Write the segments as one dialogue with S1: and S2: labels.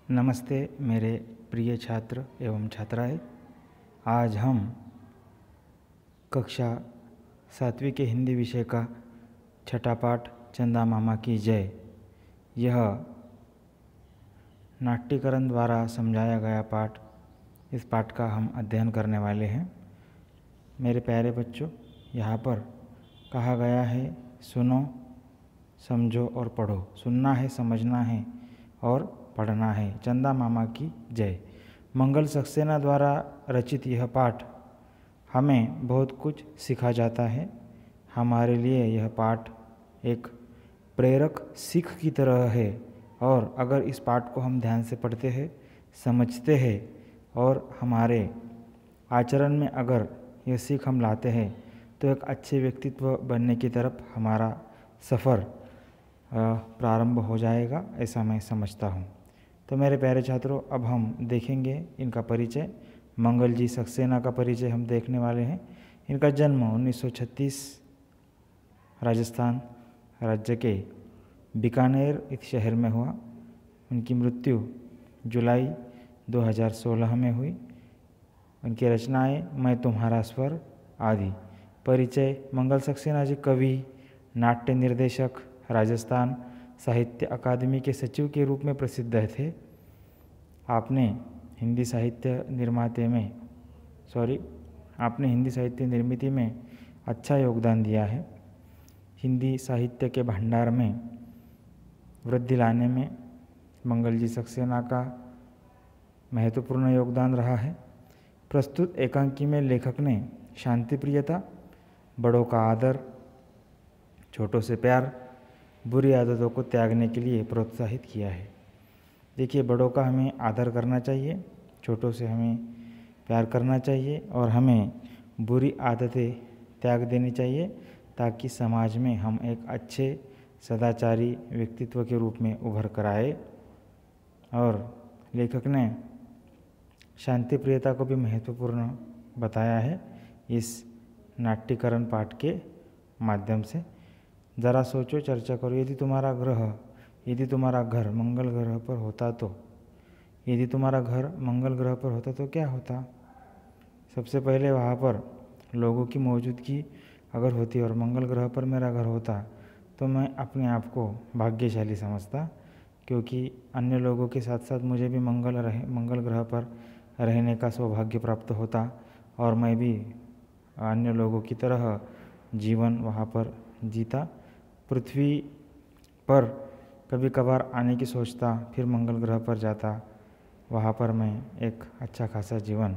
S1: नमस्ते मेरे प्रिय छात्र एवं छात्राएं। आज हम कक्षा 7वीं के हिंदी विषय का छठा पाठ चंदा मामा की जय, यह नाट्यकरण द्वारा समझाया गया पाठ, इस पाठ का हम अध्ययन करने वाले हैं। मेरे प्यारे बच्चों, यहाँ पर कहा गया है सुनो, समझो और पढ़ो। सुनना है, समझना है और पढ़ना है। चंदा मामा की जय। मंगल सक्सेना द्वारा रचित यह पाठ हमें बहुत कुछ सिखा जाता है। हमारे लिए यह पाठ एक प्रेरक सीख की तरह है और अगर इस पाठ को हम ध्यान से पढ़ते हैं, समझते हैं और हमारे आचरण में अगर यह सीख हम लाते हैं तो एक अच्छे व्यक्तित्व बनने की तरफ हमारा सफ़र प्रारंभ हो जाएगा, ऐसा मैं समझता हूँ। तो मेरे प्यारे छात्रों, अब हम देखेंगे इनका परिचय। मंगल जी सक्सेना का परिचय हम देखने वाले हैं। इनका जन्म 1936 राजस्थान राज्य के बीकानेर इस शहर में हुआ। उनकी मृत्यु जुलाई 2016 में हुई। उनकी रचनाएं मैं तुम्हारा स्वर आदि। परिचय: मंगल सक्सेना जी कवि, नाट्य निर्देशक, राजस्थान साहित्य अकादमी के सचिव के रूप में प्रसिद्ध थे। आपने हिंदी साहित्य निर्मिति में अच्छा योगदान दिया है। हिंदी साहित्य के भंडार में वृद्धि लाने में मंगल जी सक्सेना का महत्वपूर्ण योगदान रहा है। प्रस्तुत एकांकी में लेखक ने शांति प्रियता, बड़ों का आदर, छोटों से प्यार, बुरी आदतों को त्यागने के लिए प्रोत्साहित किया है। देखिए, बड़ों का हमें आदर करना चाहिए, छोटों से हमें प्यार करना चाहिए और हमें बुरी आदतें त्याग देनी चाहिए ताकि समाज में हम एक अच्छे सदाचारी व्यक्तित्व के रूप में उभर कर आए। और लेखक ने शांति प्रियता को भी महत्वपूर्ण बताया है इस नाट्यकरण पाठ के माध्यम से। ज़रा सोचो, चर्चा करो। यदि तुम्हारा घर मंगल ग्रह पर होता तो क्या होता? सबसे पहले वहाँ पर लोगों की मौजूदगी अगर होती और मंगल ग्रह पर मेरा घर होता तो मैं अपने आप को भाग्यशाली समझता, क्योंकि अन्य लोगों के साथ साथ मुझे भी मंगल ग्रह पर रहने का सौभाग्य प्राप्त होता और मैं भी अन्य लोगों की तरह जीवन वहाँ पर जीता। पृथ्वी पर कभी कभार आने की सोचता, फिर मंगल ग्रह पर जाता, वहाँ पर मैं एक अच्छा खासा जीवन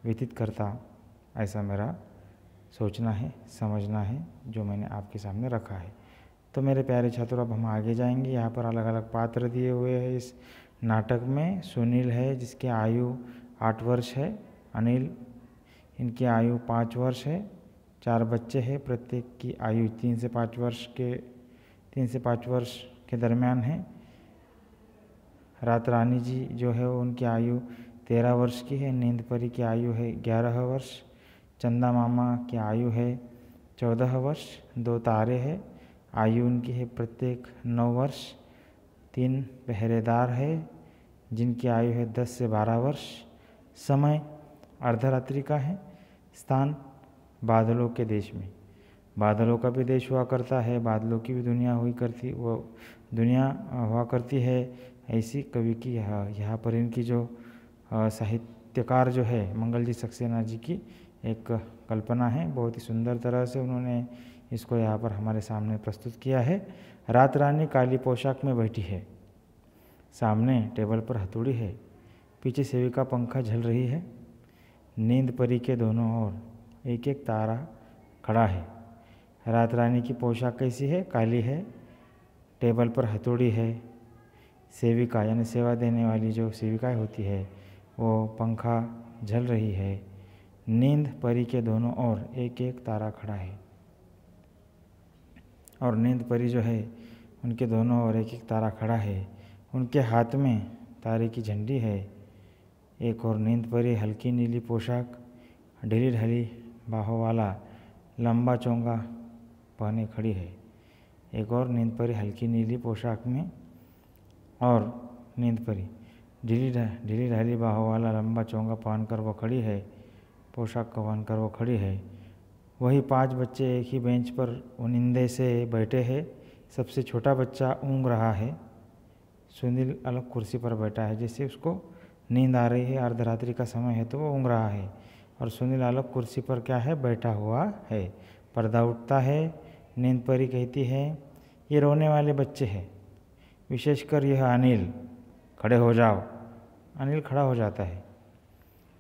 S1: व्यतीत करता। ऐसा मेरा सोचना है, समझना है, जो मैंने आपके सामने रखा है। तो मेरे प्यारे छात्रों, अब हम आगे जाएंगे। यहाँ पर अलग अलग पात्र दिए हुए हैं इस नाटक में। सुनील है जिसकी आयु 8 वर्ष है। अनिल, इनकी आयु 5 वर्ष है। 4 बच्चे हैं, प्रत्येक की आयु 3 से 5 वर्ष के दरमियान है। रात रानी जी जो है वो उनकी आयु 13 वर्ष की है। नींद परी की आयु है 11 वर्ष। चंदा मामा की आयु है 14 वर्ष। 2 तारे हैं, आयु उनकी है प्रत्येक 9 वर्ष। 3 पहरेदार है जिनकी आयु है 10 से 12 वर्ष। समय अर्धरात्रि का है। स्थान बादलों के देश में। बादलों का भी देश हुआ करता है, बादलों की भी दुनिया हुआ करती है। ऐसी कवि की यहाँ पर इनकी जो साहित्यकार जो है मंगल जी सक्सेना जी की एक कल्पना है। बहुत ही सुंदर तरह से उन्होंने इसको यहाँ पर हमारे सामने प्रस्तुत किया है। रात रानी काली पोशाक में बैठी है, सामने टेबल पर हथौड़ी है, पीछे सेविका पंखा झल रही है। नींद परी के दोनों ओर एक एक तारा खड़ा है। रात रानी की पोशाक कैसी है? काली है। टेबल पर हथौड़ी है। सेविका यानी सेवा देने वाली जो सेविकाएं होती है वो पंखा झल रही है। नींद परी के दोनों ओर एक एक तारा खड़ा है और नींद परी जो है उनके दोनों ओर एक एक तारा खड़ा है। उनके हाथ में तारे की झंडी है। एक और नींद परी हल्की नीली पोशाक, ढीली ढाली बाहों वाला लंबा चोंगा पहने खड़ी है। एक और नींद परी हल्की नीली पोशाक में और नींद परी ढीली ढाली बाहों वाला लंबा चोंगा पहनकर वो खड़ी है, पोशाक पहनकर वो खड़ी है। वही 5 बच्चे एक ही बेंच पर उनिंदे से बैठे हैं। सबसे छोटा बच्चा ऊँघ रहा है। सुनील अलग कुर्सी पर बैठा है, जैसे उसको नींद आ रही है। अर्धरात्रि का समय है तो वो ऊँघ रहा है, और सुनील अलग कुर्सी पर क्या है, बैठा हुआ है। पर्दा उठता है। नींद परी कहती है, ये रोने वाले बच्चे हैं, विशेषकर यह अनिल, खड़े हो जाओ। अनिल खड़ा हो जाता है।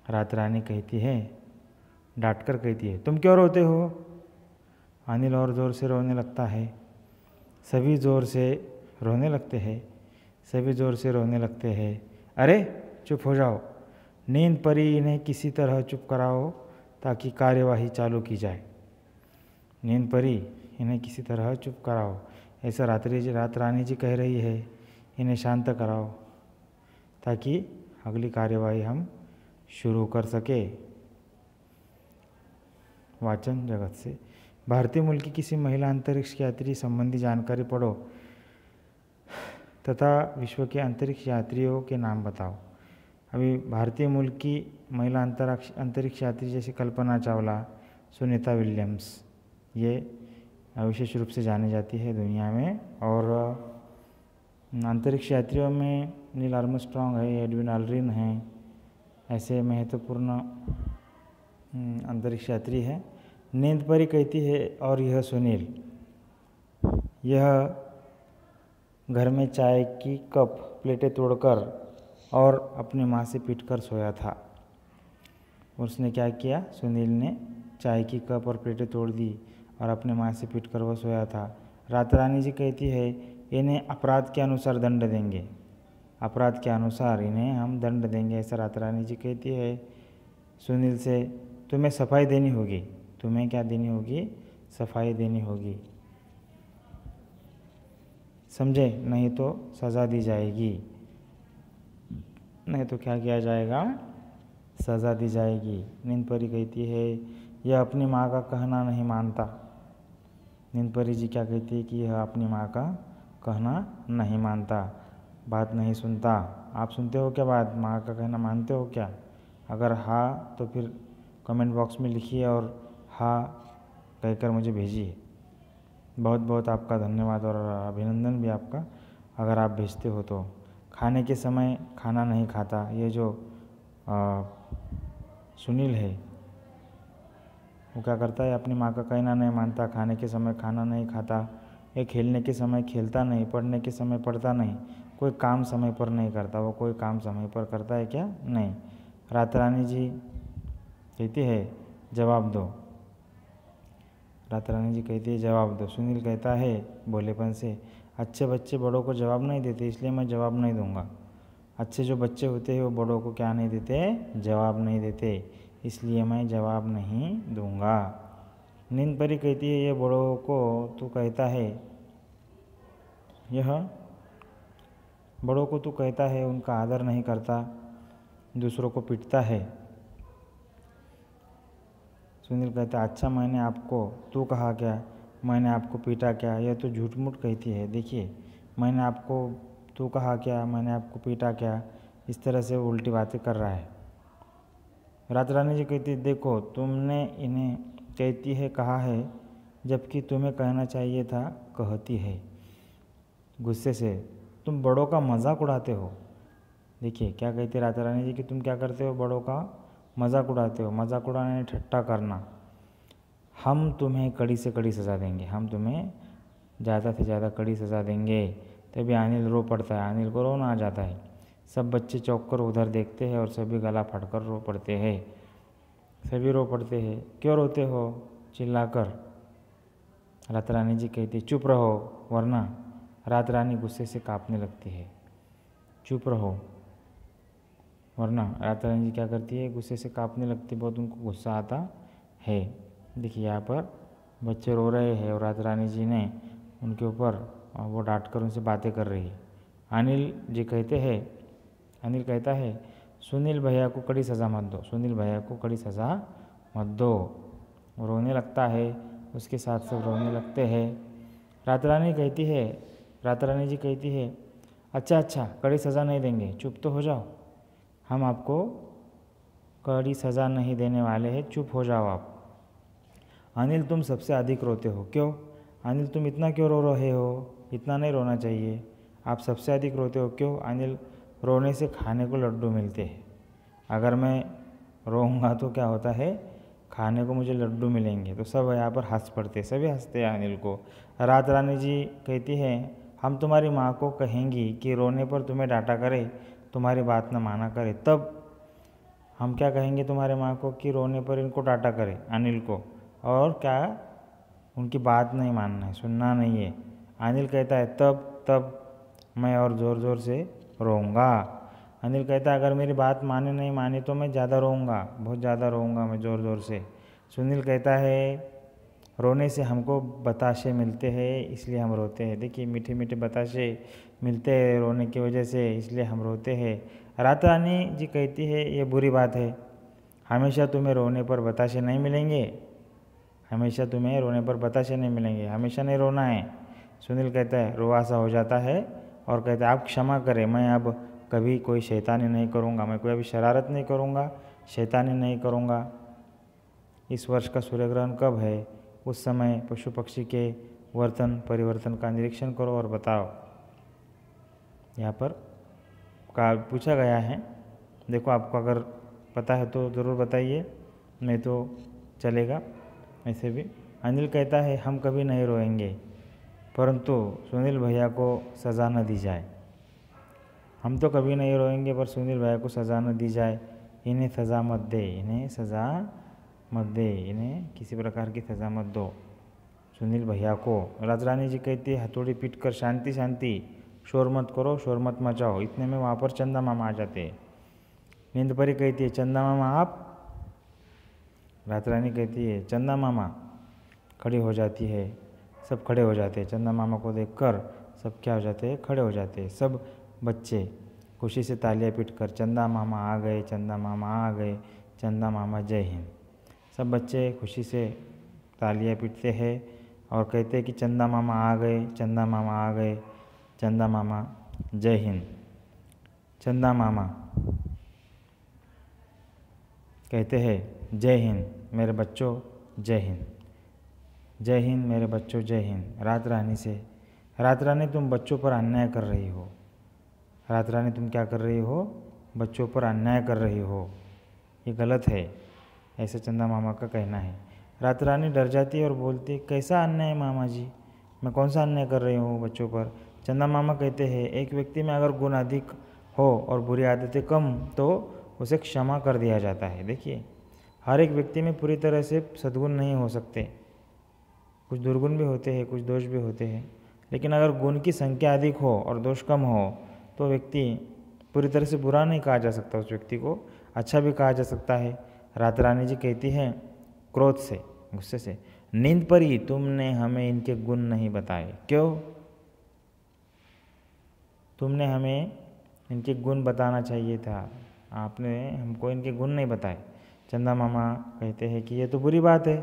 S1: रात रानी कहती है, डांटकर कहती है, तुम क्यों रोते हो? अनिल और ज़ोर से रोने लगता है। सभी ज़ोर से रोने लगते हैं। सभी ज़ोर से रोने लगते हैं। अरे चुप हो जाओ। नींद परी इन्हें किसी तरह चुप कराओ ताकि कार्यवाही चालू की जाए। नींद परी इन्हें किसी तरह चुप कराओ, ऐसा रात रानी जी कह रही है। इन्हें शांत कराओ ताकि अगली कार्यवाही हम शुरू कर सके। वाचन जगत से। भारतीय मूल की किसी महिला अंतरिक्ष यात्री संबंधी जानकारी पढ़ो तथा विश्व के अंतरिक्ष यात्रियों के नाम बताओ। अभी भारतीय मूल की महिला अंतरिक्ष यात्री जैसे कल्पना चावला, सुनीता विलियम्स, ये विशेष रूप से जानी जाती है दुनिया में। और अंतरिक्ष यात्रियों में नील आर्मस्ट्रॉन्ग है, एडविन ऑल्ड्रिन है, ऐसे महत्वपूर्ण अंतरिक्ष यात्री है। नींद परी कहती है, और यह सुनील, यह घर में चाय की कप प्लेटें तोड़कर और अपनी माँ से पीटकर सोया था। उसने क्या किया? सुनील ने चाय की कप और प्लेटें तोड़ दी और अपने माँ से पीटकर वो सोया था। रात रानी जी कहती है, इन्हें अपराध के अनुसार दंड देंगे, अपराध के अनुसार इन्हें हम दंड देंगे, ऐसा रात रानी जी कहती है सुनील से। तुम्हें सफाई देनी होगी। तुम्हें क्या देनी होगी? सफाई देनी होगी, समझे? नहीं तो सज़ा दी जाएगी। नहीं तो क्या किया जाएगा? सज़ा दी जाएगी। नींद परी कहती है, यह अपनी माँ का कहना नहीं मानता। नींद परी जी क्या कहती है कि यह अपनी माँ का कहना नहीं मानता, बात नहीं सुनता। आप सुनते हो क्या बात? माँ का कहना मानते हो क्या? अगर हाँ तो फिर कमेंट बॉक्स में लिखिए और हाँ कहकर मुझे भेजिए। बहुत बहुत आपका धन्यवाद और अभिनंदन भी आपका, अगर आप भेजते हो तो। खाने के समय खाना नहीं खाता, ये जो सुनील है वो क्या करता है? अपनी माँ का कहना नहीं मानता, खाने के समय खाना नहीं खाता, ये खेलने के समय खेलता नहीं, पढ़ने के समय पढ़ता नहीं, कोई काम समय पर नहीं करता। वो कोई काम समय पर करता है क्या? नहीं। रात रानी जी कहती है, जवाब दो। रात रानी जी कहती है, जवाब दो। सुनील कहता है भोलेपन से, अच्छे बच्चे बड़ों को जवाब नहीं देते, इसलिए मैं जवाब नहीं दूंगा। अच्छे जो बच्चे होते हैं वो बड़ों को क्या नहीं देते? जवाब नहीं देते, इसलिए मैं जवाब नहीं दूंगा। नींद परी कहती है, ये बड़ों को तू कहता है, यह बड़ों को तू कहता है उनका आदर नहीं करता, दूसरों को पीटता है। सुनील कहता है, अच्छा मैंने आपको तू कहा क्या? मैंने आपको पीटा क्या? यह तो झूठ मूठ कहती है। देखिए, मैंने आपको तू कहा क्या? मैंने आपको पीटा क्या? इस तरह से उल्टी बातें कर रहा है। रात रानी जी कहती है, देखो तुमने इन्हें कहती है कहा है, जबकि तुम्हें कहना चाहिए था कहती है। गुस्से से, तुम बड़ों का मजाक उड़ाते हो। देखिए क्या कहती है रात रानी जी कि तुम क्या करते हो? बड़ों का मजाक उड़ाते हो। मजाक उड़ाने, ठट्टा करना। हम तुम्हें कड़ी से कड़ी सज़ा देंगे, हम तुम्हें ज़्यादा से ज़्यादा कड़ी सज़ा देंगे। तभी अनिल रो पड़ता है, अनिल को रोना आ जाता है। सब बच्चे चौंक कर उधर देखते हैं और सभी गला फटकर रो पड़ते हैं। सभी रो पड़ते हैं। क्यों रोते हो? चिल्लाकर। रात रानी जी कहती है, चुप रहो वरना। रात रानी गुस्से से कांपने लगती है। चुप रहो वरना। रात रानी जी क्या करती है? गुस्से से कांपने लगती है, बहुत उनको गुस्सा आता है। देखिए यहाँ पर बच्चे रो रहे हैं और रात रानी जी ने उनके ऊपर वो डांट कर उनसे बातें कर रही है। अनिल जी कहते हैं, अनिल कहता है, सुनील भैया को कड़ी सज़ा मत दो, सुनील भैया को कड़ी सज़ा मत दो। वो रोने लगता है, उसके साथ सब रोने लगते हैं। रात रानी कहती है, रात रानी जी कहती है, अच्छा अच्छा, कड़ी सज़ा नहीं देंगे, चुप तो हो जाओ। हम आपको कड़ी सज़ा नहीं देने वाले हैं, चुप हो जाओ आप। अनिल तुम सबसे अधिक रोते हो, क्यों? अनिल तुम इतना क्यों रो रहे हो? इतना नहीं रोना चाहिए। आप सबसे अधिक रोते हो, क्यों? अनिल रोने से खाने को लड्डू मिलते हैं। अगर मैं रोऊंगा तो क्या होता है, खाने को मुझे लड्डू मिलेंगे। तो सब यहाँ पर हंस पड़ते, सभी हंसते हैं अनिल को। रात रानी जी कहती है, हम तुम्हारी माँ को कहेंगी कि रोने पर तुम्हें डांटा करे, तुम्हारी बात न माना करे। तब हम क्या कहेंगे तुम्हारे माँ को कि रोने पर इनको डांटा करे, अनिल को, और क्या उनकी बात नहीं मानना है, सुनना नहीं है। अनिल कहता है तब मैं और ज़ोर ज़ोर से रोऊंगा। अनिल कहता है अगर मेरी बात माने नहीं मानी तो मैं ज़्यादा रोऊंगा, बहुत ज़्यादा रोऊंगा मैं ज़ोर ज़ोर से। सुनील कहता है रोने से हमको बताशे मिलते हैं इसलिए हम रोते हैं। देखिए मीठे मीठे बताशे मिलते हैं रोने की वजह से, इसलिए हम रोते हैं। रात रानी जी कहती है ये बुरी बात है, हमेशा तुम्हें रोने पर बताशे नहीं मिलेंगे, हमेशा तुम्हें रोने पर बताशे नहीं मिलेंगे, हमेशा नहीं रोना है। सुनील कहता है रोआसा हो जाता है और कहता है आप क्षमा करें, मैं अब कभी कोई शैतानी नहीं करूँगा, मैं कोई अभी शरारत नहीं करूँगा, शैतानी नहीं करूँगा। इस वर्ष का सूर्यग्रहण कब है, उस समय पशु पक्षी के वर्तन परिवर्तन का निरीक्षण करो और बताओ। यहाँ पर का पूछा गया है, देखो आपको अगर पता है तो ज़रूर बताइए, नहीं तो चलेगा ऐसे भी। अनिल कहता है हम कभी नहीं रोएंगे, परंतु सुनील भैया को सज़ा न दी जाए। हम तो कभी नहीं रोएंगे पर सुनील भैया को सज़ा न दी जाए। इन्हें सज़ा मत दे, इन्हें सज़ा मत दे, इन्हें किसी प्रकार की सज़ा मत दो सुनील भैया को। राजरानी जी कहती है हथौड़ी पीट कर शांति शांति, शोर मत करो, शोर मत मचाओ। इतने में वहाँ पर चंदा मामा आ जाते हैं। नींद परी कहती है चंदा मामा आप? राजरानी कहती है चंदा मामा। खड़ी हो जाती है, सब खड़े हो जाते हैं। चंदा मामा को देखकर सब क्या हो जाते हैं, खड़े हो जाते हैं। सब बच्चे खुशी से तालियां पीटकर चंदा मामा आ गए, चंदा मामा आ गए, चंदा मामा जय हिंद। सब बच्चे खुशी से तालियां पीटते हैं और कहते हैं कि चंदा मामा आ गए, चंदा मामा आ गए, चंदा मामा जय हिंद। चंदा मामा कहते हैं जय हिंद मेरे बच्चों, जय हिंद, जय हिंद मेरे बच्चों, जय हिंद। रात रानी से, रात रानी तुम बच्चों पर अन्याय कर रही हो, रात रानी तुम क्या कर रही हो, बच्चों पर अन्याय कर रही हो, ये गलत है, ऐसा चंदा मामा का कहना है। रात रानी डर जाती है और बोलती है कैसा अन्याय मामा जी, मैं कौन सा अन्याय कर रही हूँ बच्चों पर। चंदा मामा कहते हैं एक व्यक्ति में अगर गुण अधिक हो और बुरी आदतें कम तो उसे क्षमा कर दिया जाता है। देखिए हर एक व्यक्ति में पूरी तरह से सद्गुण नहीं हो सकते, कुछ दुर्गुण भी होते हैं, कुछ दोष भी होते हैं, लेकिन अगर गुण की संख्या अधिक हो और दोष कम हो तो व्यक्ति पूरी तरह से बुरा नहीं कहा जा सकता, उस व्यक्ति को अच्छा भी कहा जा सकता है। रात रानी जी कहती है क्रोध से, गुस्से से, नींद परी तुमने हमें इनके गुण नहीं बताए, क्यों? तुमने हमें इनके गुण बताना चाहिए था, आपने हमको इनके गुण नहीं बताए। चंदा मामा कहते हैं कि ये तो बुरी बात है,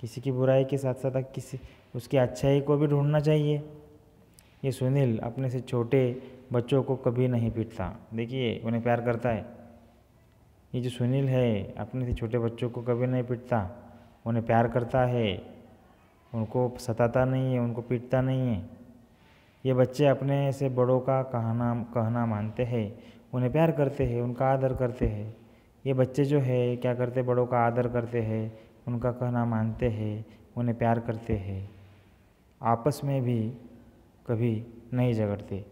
S1: किसी की बुराई के साथ साथ किसी उसकी अच्छाई को भी ढूंढना चाहिए। ये सुनील अपने से छोटे बच्चों को कभी नहीं पीटता, देखिए उन्हें प्यार करता है। ये जो सुनील है अपने से छोटे बच्चों को कभी नहीं पीटता, उन्हें प्यार करता है, उनको सताता नहीं है, उनको पीटता नहीं है। ये बच्चे अपने से बड़ों का कहना मानते हैं, उन्हें प्यार करते हैं, उनका आदर करते हैं। ये बच्चे जो है क्या करते, बड़ों का आदर करते हैं, उनका कहना मानते हैं, उन्हें प्यार करते हैं। आपस में भी कभी नहीं झगड़ते,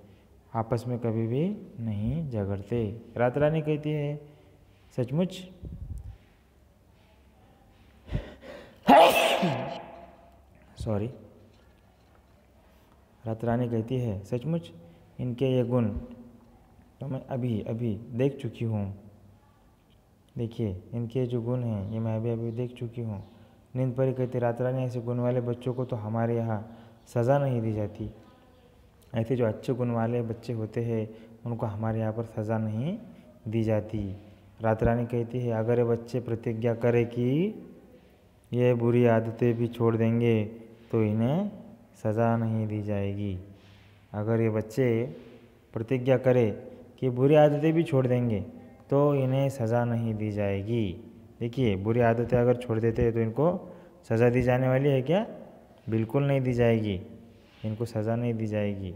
S1: आपस में कभी भी नहीं झगड़ते। रात रानी कहती है सचमुच? सॉरी। रात रानी कहती है सचमुच इनके ये गुण तो मैं अभी अभी देख चुकी हूँ। देखिए इनके जो गुण हैं ये मैं अभी देख चुकी हूँ। नींद परी कहती रात रानी ऐसे गुण वाले बच्चों को तो हमारे यहाँ सज़ा नहीं दी जाती, ऐसे जो अच्छे गुण वाले बच्चे होते हैं उनको हमारे यहाँ पर सज़ा नहीं दी जाती। रात रानी कहती है अगर ये बच्चे प्रतिज्ञा करें कि ये बुरी आदतें भी छोड़ देंगे तो इन्हें सज़ा नहीं दी जाएगी। अगर ये बच्चे प्रतिज्ञा करे कि बुरी आदतें भी छोड़ देंगे तो इन्हें सज़ा नहीं दी जाएगी। देखिए, बुरी आदतें अगर छोड़ देते हैं तो इनको सज़ा दी जाने वाली है क्या? बिल्कुल नहीं दी जाएगी, इनको सज़ा नहीं दी जाएगी।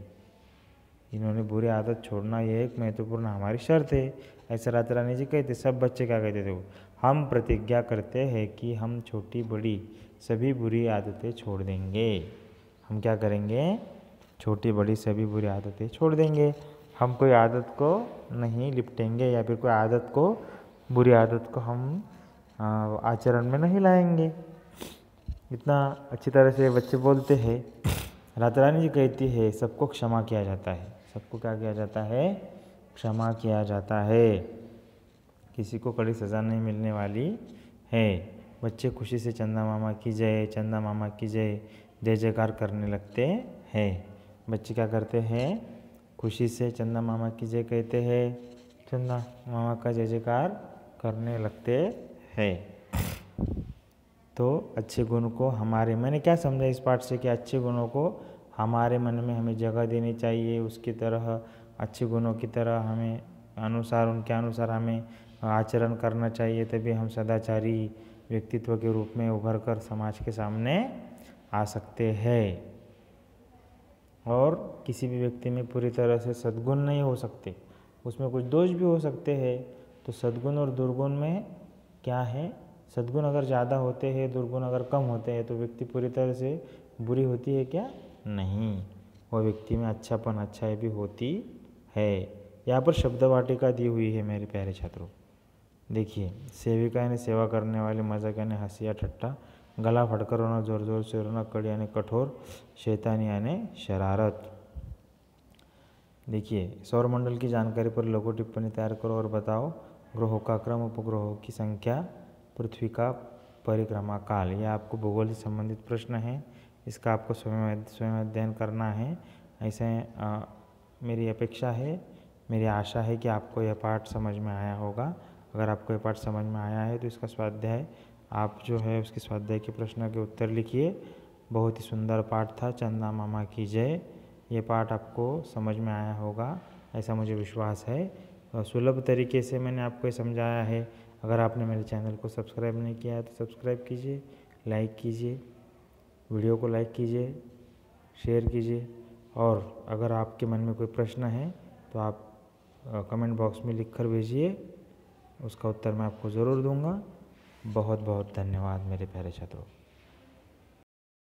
S1: इन्होंने बुरी आदत छोड़ना ये एक महत्वपूर्ण हमारी शर्त है, ऐसा राजा रानी जी कहते। सब बच्चे क्या कहते थे? वो हम प्रतिज्ञा करते हैं कि हम छोटी बड़ी सभी बुरी आदतें छोड़ देंगे। हम क्या करेंगे? छोटी बड़ी सभी बुरी आदतें छोड़ देंगे। हम कोई आदत को नहीं लिपटेंगे या फिर कोई आदत को, बुरी आदत को हम आचरण में नहीं लाएंगे। इतना अच्छी तरह से बच्चे बोलते हैं। राधा रानी जी कहती है सबको क्षमा किया जाता है। सबको क्या किया जाता है? क्षमा किया जाता है। किसी को कड़ी सज़ा नहीं मिलने वाली है। बच्चे खुशी से चंदा मामा की जय, चंदा मामा की जय, जय जयकार करने लगते हैं। बच्चे क्या करते हैं? खुशी से चंदा मामा की जय कहते हैं, चंदा मामा का जय जयकार करने लगते हैं। तो अच्छे गुण को मैंने क्या समझा इस पाठ से कि अच्छे गुणों को हमारे मन में हमें जगह देनी चाहिए। उसकी तरह अच्छे गुणों की तरह हमें उनके अनुसार हमें आचरण करना चाहिए, तभी हम सदाचारी व्यक्तित्व के रूप में उभर कर समाज के सामने आ सकते हैं। और किसी भी व्यक्ति में पूरी तरह से सद्गुण नहीं हो सकते, उसमें कुछ दोष भी हो सकते हैं। तो सद्गुण और दुर्गुण में क्या है? सद्गुण अगर ज़्यादा होते हैं, दुर्गुण अगर कम होते हैं तो व्यक्ति पूरी तरह से बुरी होती है क्या? नहीं, वो व्यक्ति में अच्छापन, अच्छाई भी होती है। यहाँ पर शब्द वाटिका दी हुई है मेरे प्यारे छात्रों। देखिए, सेविका यानी सेवा करने वाले, मजाक यानी हंसी या ठट्टा, गला फटकर रोना, जोर जोर से रोना, कड़ी यानी कठोर, शैतानी यानी शरारत। देखिए, सौरमंडल की जानकारी पर लघु टिप्पणी तैयार करो और बताओ ग्रहों का क्रम, उपग्रहों की संख्या, पृथ्वी का परिक्रमा काल। यह आपको भूगोल से संबंधित प्रश्न है, इसका आपको स्वयं अध्ययन करना है। ऐसे मेरी अपेक्षा है, मेरी आशा है कि आपको यह पाठ समझ में आया होगा। अगर आपको यह पाठ समझ में आया है तो इसका स्वाध्याय आप जो है उसके स्वाध्याय के प्रश्न के उत्तर लिखिए। बहुत ही सुंदर पाठ था, चंदा मामा की जय। ये पाठ आपको समझ में आया होगा, ऐसा मुझे विश्वास है। सुलभ तरीके से मैंने आपको ये समझाया है। अगर आपने मेरे चैनल को सब्सक्राइब नहीं किया है तो सब्सक्राइब कीजिए, लाइक कीजिए, वीडियो को लाइक कीजिए, शेयर कीजिए। और अगर आपके मन में कोई प्रश्न है तो आप कमेंट बॉक्स में लिख कर भेजिए, उसका उत्तर मैं आपको ज़रूर दूंगा। बहुत बहुत धन्यवाद मेरे प्यारे छात्रों।